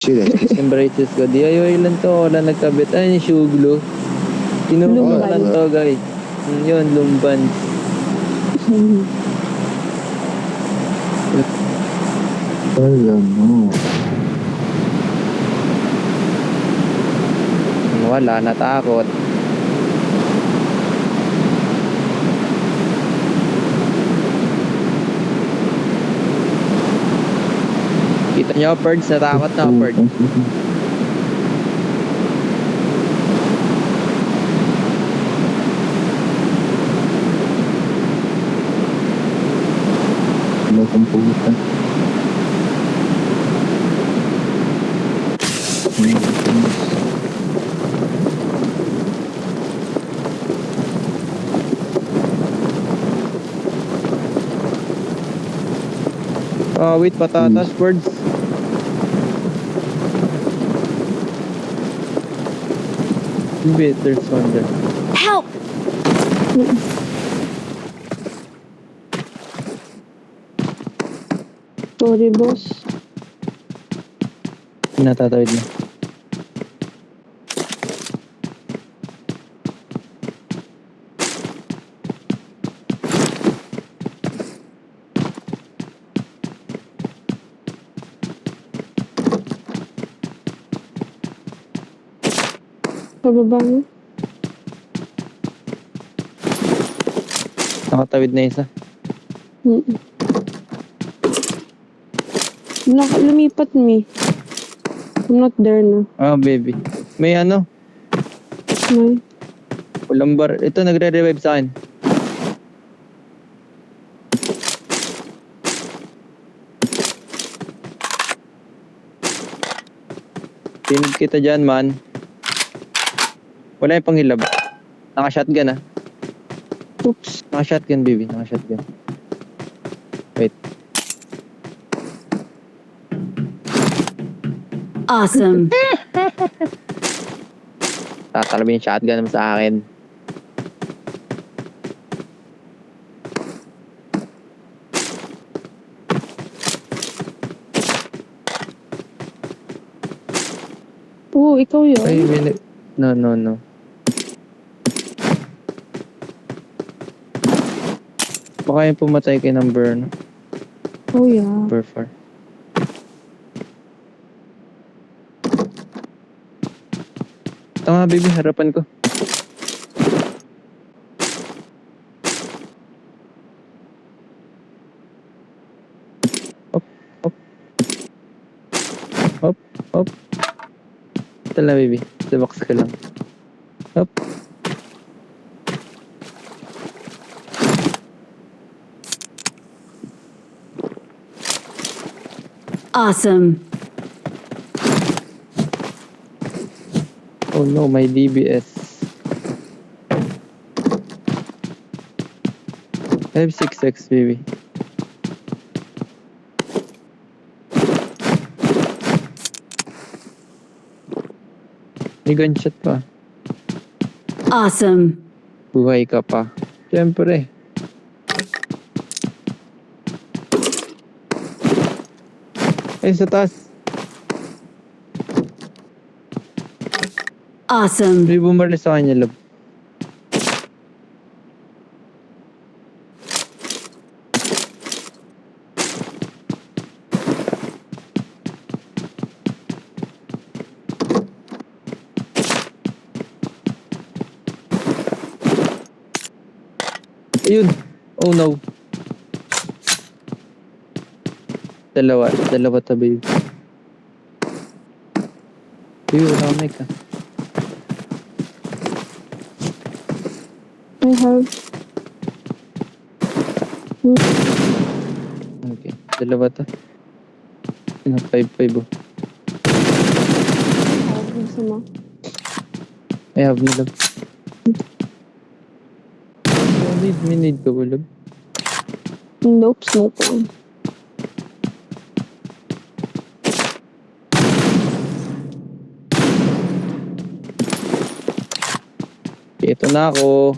Yung braces ko, DIY lang to, wala nagkabit. Ay, yung shoe glue. Kinuha ko lang to, guys. Yun, lumban. Wala, natakot. Kita nyo, Perds, natakot na, Perds. Wait, patatas, Perds. Wait, there's one there. Help! Sorry, boss. Natatawid na. Pababa mo. Nakatawid na isa. Lumipat me. I'm not there na. Baby. May ano, May. walang bar. Ito, nagre-revive sa akin. Tinig kita dyan, man. Wala yung panghilab. Naka-shotgun, ah. Oops. Naka-shotgun, baby. Naka-shotgun. Wait. Awesome. Tatalabi yung shotgun naman sa akin. Oo, ikaw yun. Ay, no. Baka yung pumatay kay number, no? Oh, yeah. Number 4. Ito nga, baby. Harapan ko. Hop. Ito lang, baby. Sa box ka lang. Hop. Awesome. Oh no, my DBS. I have 6x, baby. May gunshot pa. Awesome. Buhay ka pa. Siyempre. Ay, sa taas. Awesome. May bumaril sa kanya, love. Ayun. Oh no. Dalawa ta, baby. Baby, wala akong mic, ah. I have. Okay. Dalawa ta. 5-5, oh. Gusto mo? I have no love. Need ka ba, love? Nope, smoke on. Ito na ako.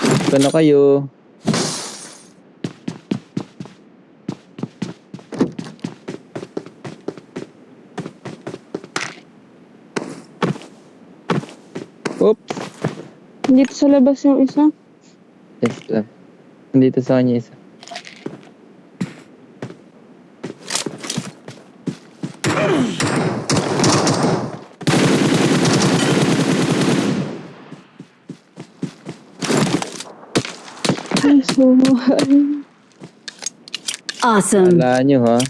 Ito na kayo. Oops. Dito sa labas yung isa. Yes lang. Nandito sa kanya isa. Ay, so, Awesome. Alaan nyo ha.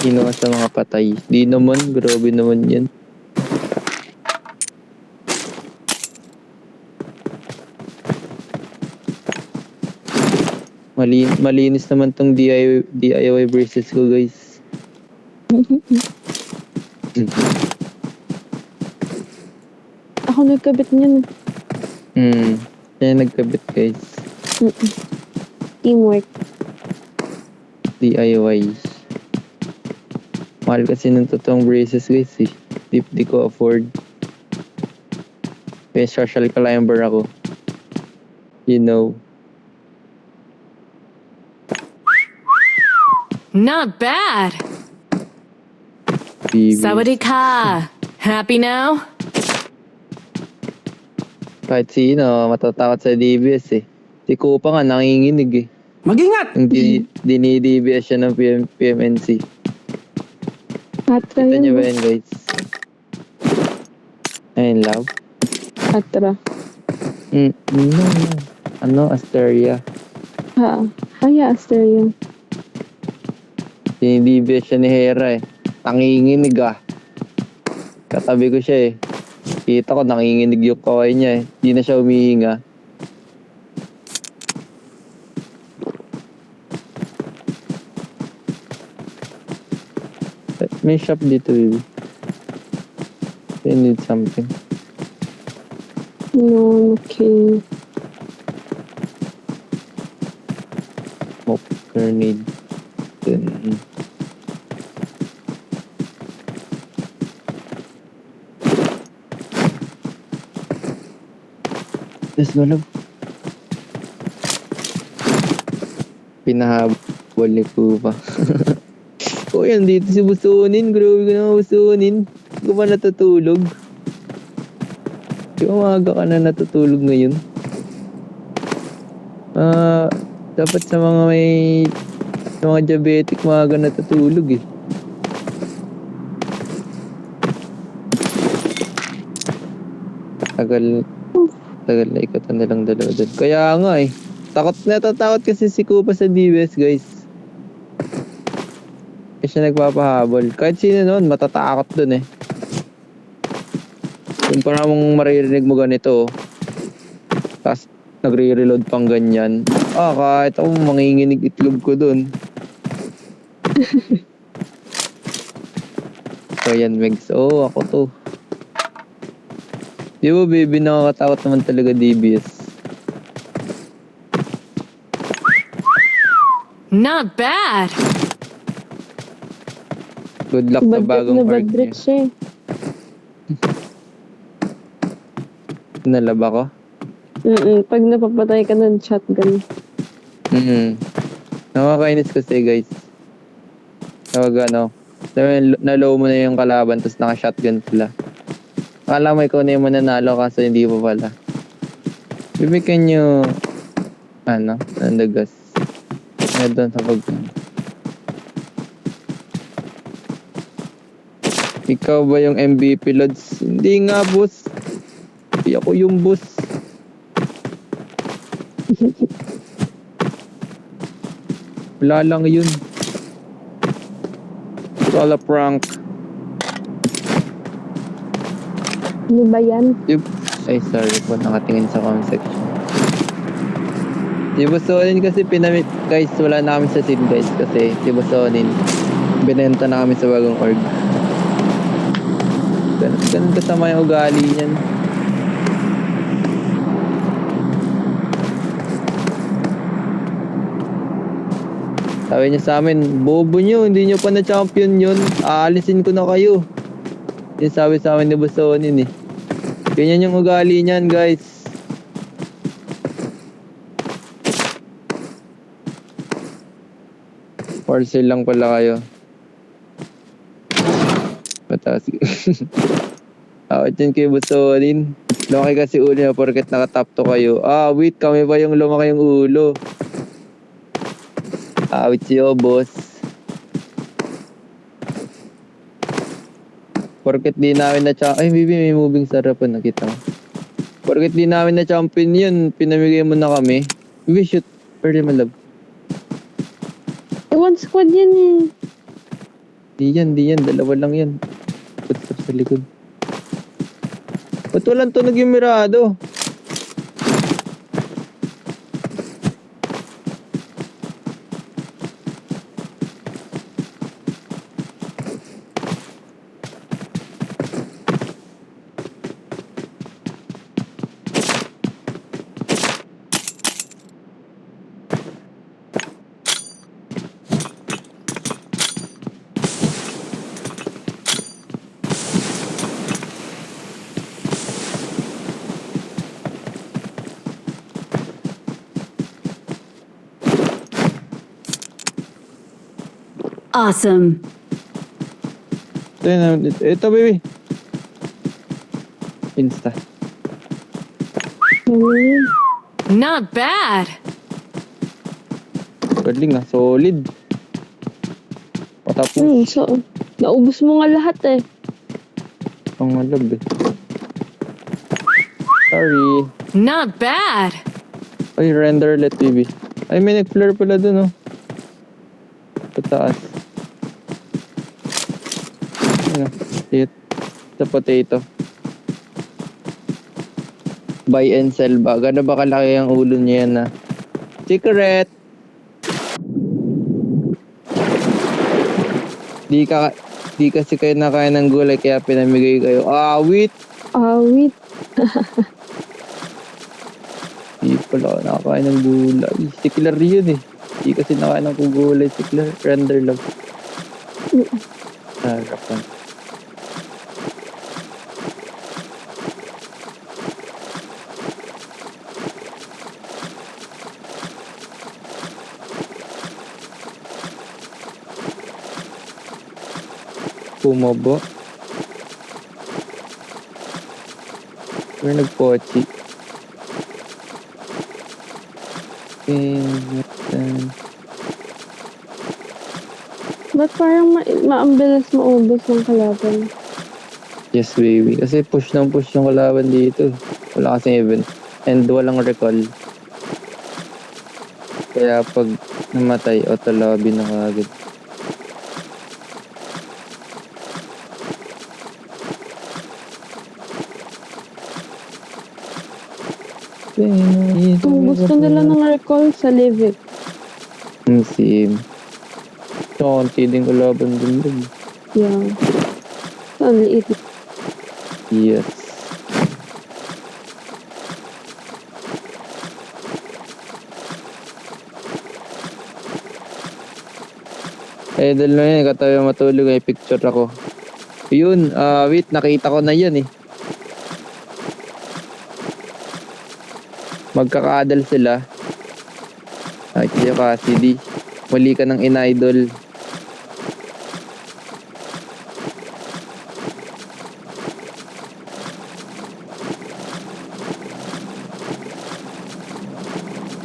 Sino ka sa mga patay? Di naman, grabe naman yan. Malinis naman tong DIY braces ko, guys. ako nagkabit niyan. Kaya nagkabit, guys. Teamwork. DIY. Mahal kasi ng totoong braces, guys, eh. Di ko afford. Kaya social climber ako. You know. Not bad. Baby. Sawadee-ka. Happy now? Kahit sino, matatakot sa DBS eh. Si Kupa nga, nanginginig eh. Mag-ingat! Yung dini-DBS siya ng PMNC. Atra Kita niyo yun. ba yun, guys? Ayun, love. Atra. No. Ano, Asteria. Ha. Ay, Asteria. Dini-DBS siya ni Hera eh. Nanginginig ah. Katabi ko siya eh. Kita ko, nanginginig yung kaway niya eh. Di na siya humihinga. May shop dito, baby. I need something. No, okay. Smoke grenade. Then... Let's go, love. Pinahabol ni Kupa. Oh, yan dito si Busunin. Grabe ko na Busunin. Hindi ko pa natutulog. Di umaga ka na natutulog ngayon. Dapat sa mga diabetic maaga natutulog eh. Tagal na ikutan nilang dalawa doon. Kaya nga eh. Natatakot kasi si Kupa sa DBS, guys. Kasi siya nagpapahabol. Kahit sino noon, matatakot doon eh. Kung para mong maririnig mo ganito, tapos nagre-reload pang ganyan. Kahit ako manginginig itlog ko doon. So yan, Megs. Ako to. Di ba, baby, nakakatakot naman talaga DBS. Not bad. Good luck sa bagong Bad org trip niya. siya eh. Nalaba ko? Pag napapatay ka ng shotgun. Nakakainis kasi, guys. Kapag na-low mo na yung kalaban, tapos naka-shotgun sila. Akala mo ikaw na yung mananalo, kaso hindi pa pala. Bibigyan nyo, nandagas. Doon sa pag... Ikaw ba yung MVP, Lods? Hindi nga, boss. Hindi ako yung boss. Wala lang yun. It's all a prank. Ano ba yan? Ay, sorry po. Nakatingin sa comment section. Si Busonin kasi guys, wala na kami sa scene, guys. Kasi si Busonin, binenta na kami sa bagong org. Ganun kasama yung ugali niyan. Sabi niya sa amin, bobo nyo, hindi nyo pa na-champion yun. Aalisin ko na kayo. Yung sabi sa amin ni Busonin eh. Ganyan yung ugali niyan, guys. Parcel lang pala kayo. Ba't Tapos, awit yun kay Busonin. Lumaki kasi ulo niya porket nakatap to kayo. Wait, kami ba yung lumaki yung ulo? Awit siyo, boss. Porket di namin ay, baby, may moving sarapan, nakita mo. Porket di namin na champion yun, pinamigay mo na kami. Baby, shoot. Early my love. One squad yan eh. Di yan. Dalawa lang yan. Footstep sa likod. Ba't walang tunog yung mirado? Awesome. Ito, baby. Insta. Not bad. Galing solid. Patapos. So, naubos mo nga lahat eh. Ang malab eh. Sorry. Not bad. Ay, render let baby. Ay, may nag-flare pala dun, oh. Pataas. Ano? Hit. Sa potato. Buy and sell ba? Gano'n ba kalaki ang ulo niya yan, na? Secret! Di kasi kayo nakain ng gulay kaya pinamigay kayo. Awit! Awit. Di pala ako nakakain ng gulay. Si Killer yun eh. Di kasi nakain ng gulay. Si Killer, render lang. Harapan. Pumobo. We're nagpochi. Ba't parang maambilis maubos ng kalaban? Yes, baby. Kasi push ng push yung kalaban dito. Wala kasing event. And walang recall. Kaya pag namatay, auto lobby na kagad. Kung gusto nila ng recall sa Livik. Sim. So, konti din kalaban din. Yeah. So, ang liit. Yes. Idol na yun, katabi matulog, may picture ako. Yun, wait, nakita ko na yun eh. Magkakaadal sila. Ay, kaya Cassidy. Mali ka ng in-idol.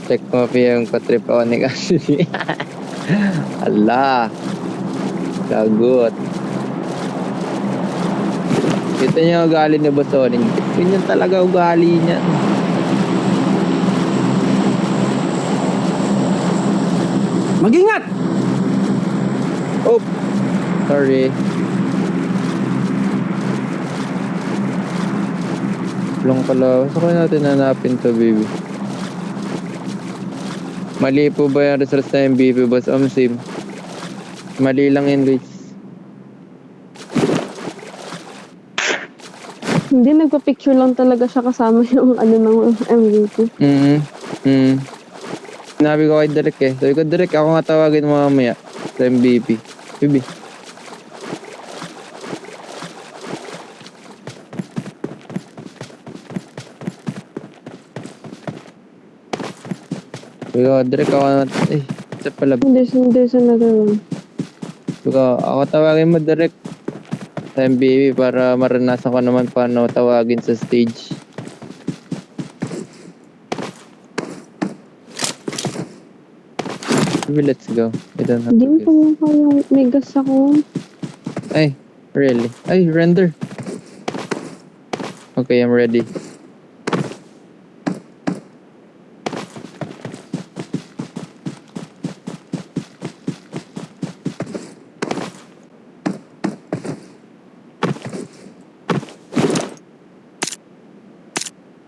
Check mo pa yung patrip ako ni Cassidy. Ala. Lagot. Ito niya ugali ni Bosonin. Ganyan talaga ugali niya. Mag-ingat! Oh! Sorry. Long pala. Saan kaya natin hanapin to, baby? Mali po ba yung results na MVP, boss? Sim. Mali lang yun, guys. Hindi, nagpa-picture lang talaga siya kasama yung ano ng MVP. Sinabi ko kay Derek eh. Sabi ko, Derek, ako nga tawagin mo mamaya sa MVP. Bibi. Sabi ko, Derek, ako nga, isa pala. There's another one. Sabi ko, ako tawagin mo, Derek. MBB para maranasan ko naman paano tawagin sa stage. Maybe let's go. I don't have Hindi to mo guess. pa yung kayang may gas ako. Ay, really? Ay, render. Okay, I'm ready.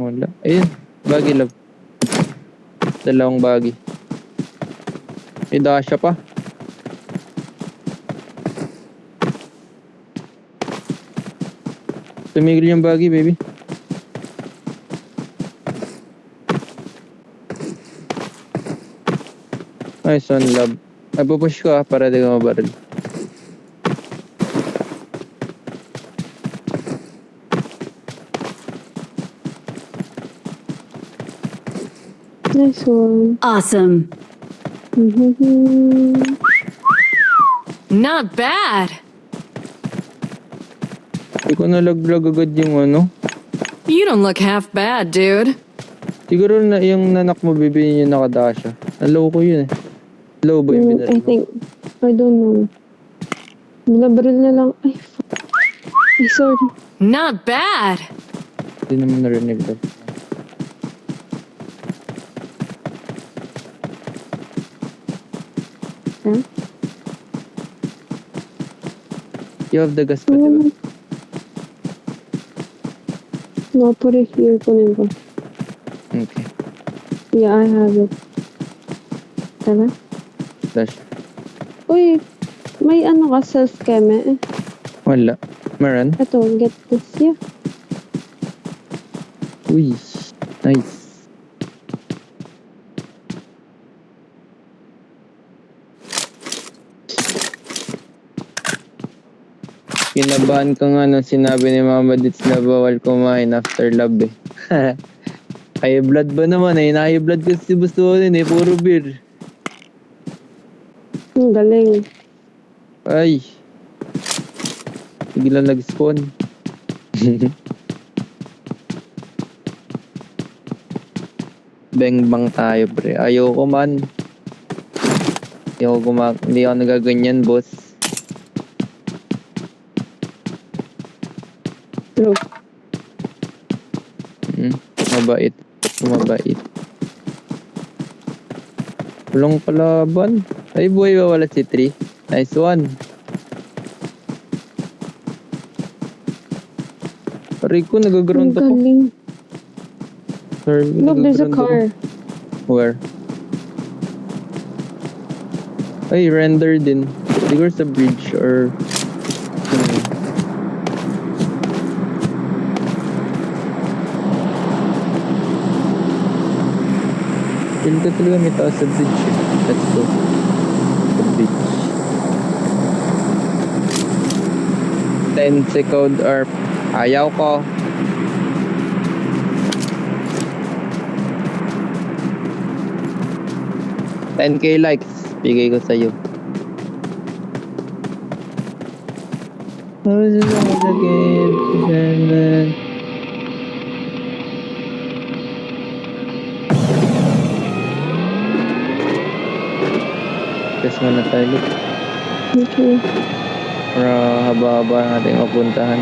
Wala. Ayun, baggy love. Dalawang baggy. May dasha pa. Tumigil yung baggy, baby. Nice one, love. Ay, pupush ko para di ka mabaril. Nice one. Awesome. Not bad. Hindi ko nalaglag agad yung ano. You don't look half bad, dude. Siguro na yung nanak mo, baby, yung nakadasha. Nalow ko yun eh. Low ba yung I binaril mo? think, I don't know. Binabaril na lang. Ay, fuck. Ay, sorry. Not bad. Hindi naman narinig daw. Huh? You have the gas pa, diba? No, put it here. Kunin ko. Okay. Yeah, I have it. Tara. Dash. Uy, may ano ka, self-keme eh. Wala. Meron? Ito, get this. Yeah. Uy. Nice. Kinabahan ko nga nung sinabi ni Mama Dits na bawal kumain after love eh. High blood ba naman eh? Na-high blood kasi si Bustonin eh. Puro beer. Ang galing. Ay. Biglang nag-spawn. Bang bang tayo pre. Ayoko man. Hindi ako nagaganyan boss. True. Mabait. Mabait. Walang kalaban. Ay buhay ba wala si 3? Nice one. Aray ko, Ang nagaground ako. galing. Sorry, Look, there's a nagaground car. ako. Where? Ay, render din. Siguro sa bridge or... Feel ko talaga may tao sa bridge eh. Let's go. Sa bridge. 10 second or... Ayaw ko. $10K likes. Bigay ko sa'yo. Guess mo na tayo. Okay. Para haba-haba ang ating mapuntahan.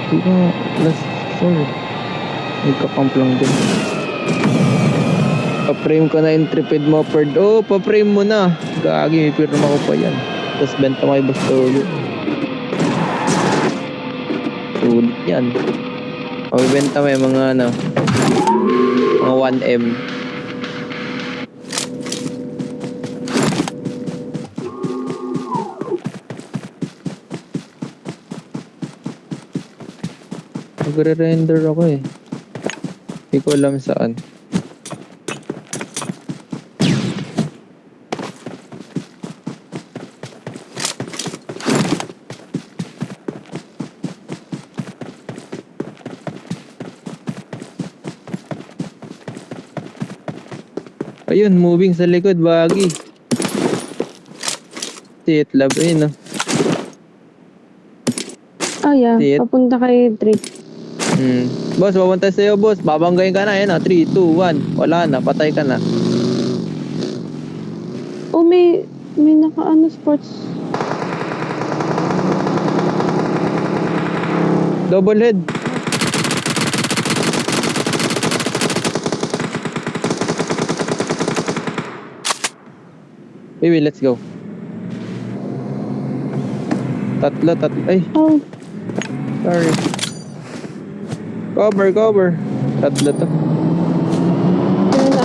Di ba, last 4. Nagkakamp lang din. Pa-frame ko na intrepid mo, Perd. Oh, pa-frame mo na. Gagi, may pirma ko pa yan. Tapos benta mo yung Bastolo. Sulit yan. O, benta mo yung mga ano, mga 1M. Magre-render ako eh. Hindi ko alam saan. Ayun, moving sa likod, baggy. See it, love. Ayun, no? Ah, yeah. See it? Papunta kay Drake. Boss, papunta sa'yo, boss. Babanggayin ka na. Ayun, 3, 2, 1. Wala na. Patay ka na. Oh, may naka-ano, sports. Double head. Baby, let's go. Tatlo. Ay, Oh, sorry. Cover. Tatlo to. kaya na.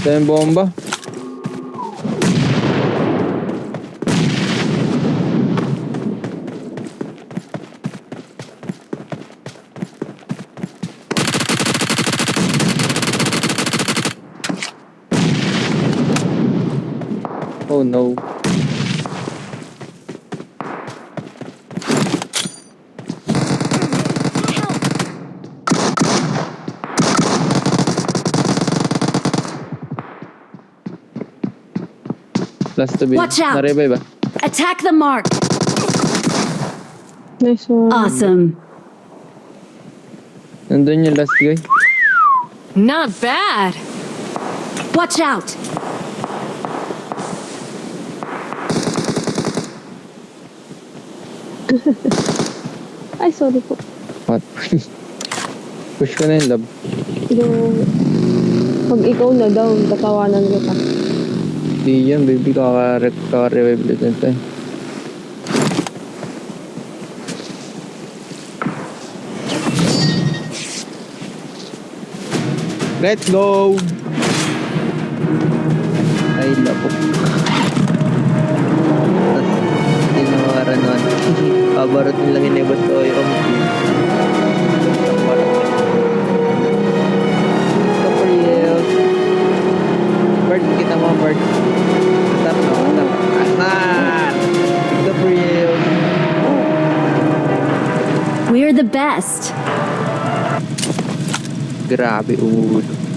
Ito yung bomba. Oh no. Last to be. Watch out. Na-revive ba? Attack the mark. Nice one. Awesome. Nandun yung last guy. Not bad. Watch out. Ay, sorry po. What? Push ka na yung love. Yung, pag ikaw na daw, tatawanan kita. Di yan, baby. Kaka-revive ulit nito eh. Let's go! Ay, lapok. Tapos, hindi na makaranuan. Pabarot nilang inibot ko yung Ito for you. Bird, kita mo, bird. Tap no, tap. Anan! Ito for you. We're the best. Grabe, ulo.